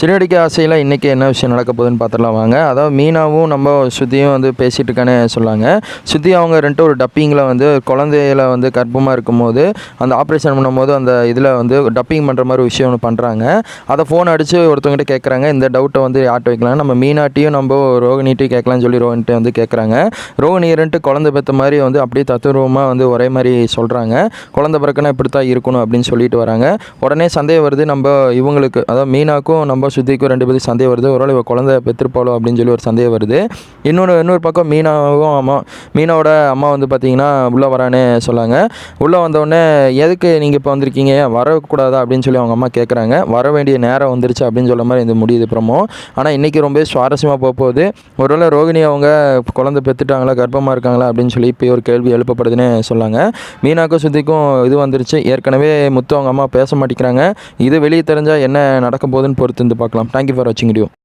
சிறகடிக்க ஆசையில் இன்றைக்கி என்ன விஷயம் நடக்க போகுதுன்னு பார்த்துடலாம் வாங்க. அதாவது மீனாவும் நம்ம ஸ்ருதியும் வந்து பேசிகிட்டு இருக்கானே சொல்லாங்க. ஸ்ருதி அவங்க ஒரு டப்பிங்கில் வந்து குழந்தையில வந்து கர்ப்பமாக இருக்கும்போது அந்த ஆப்ரேஷன் பண்ணும்போது அந்த இதில் வந்து டப்பிங் பண்ணுற மாதிரி விஷயம் ஒன்று பண்ணுறாங்க. அதை ஃபோன் அடித்து ஒருத்தவங்ககிட்ட கேட்குறாங்க. இந்த டவுட்டை வந்து யார்கிட்ட வைக்கலாம், நம்ம மீனாட்டியும் நம்ம ரோகிணிட்டையும் கேட்கலாம்னு சொல்லி ரோஹினிட்ட வந்து கேட்குறாங்க. ரோஹிணி 2 குழந்தை பெற்ற மாதிரி வந்து அப்படியே தத்துரூபமாக வந்து ஒரே மாதிரி சொல்கிறாங்க. குழந்தை பிறக்குன்னா இப்படி தான் இருக்கணும் அப்படின்னு சொல்லிட்டு வராங்க. உடனே சந்தேகம் வருது நம்ம இவங்களுக்கு, அதாவது மீனாக்கும் நம்ம ஸ்ருதிக்கும் 2 பேருக்கு சந்தேகம் வருது. ஒருவேளை இவ குழந்தை பெற்றிருப்பாளோ அப்படின்னு சொல்லி ஒரு சந்தேகம் வருது. இன்னொரு பக்கம் மீனாவோட அம்மா வந்து பார்த்தீங்கன்னா உள்ளே வரானே சொல்லாங்க. உள்ளே வந்தோடனே எதுக்கு நீங்கள் இப்போ வந்திருக்கீங்க, வரக்கூடாதா அப்படின்னு சொல்லி அவங்க அம்மா கேட்குறாங்க. வர வேண்டிய நேரம் வந்துருச்சு அப்படின்னு சொல்ல மாதிரி இந்த முடியுது ப்ரமோ. ஆனால் இன்றைக்கி ரொம்ப சுவாரஸ்யமாக போகுது. ஒருவேளை ரோகிணி அவங்க குழந்தை பெற்றுட்டாங்களா, கர்ப்பமாக இருக்காங்களா அப்படின்னு சொல்லி இப்போ ஒரு கேள்வி எழுப்பப்படுதுன்னு சொல்லாங்க. மீனாக்கும் ஸ்ருதிக்கும் இது வந்துருச்சு. ஏற்கனவே முத்து அவங்க அம்மா பேச மாட்டேங்கிறாங்க. இது வெளியே தெரிஞ்சால் என்ன நடக்க போகுதுன்னு பொறுத்து பார்க்கலாம். தேங்க்யூ ஃபார் வாட்சிங் வீடியோ.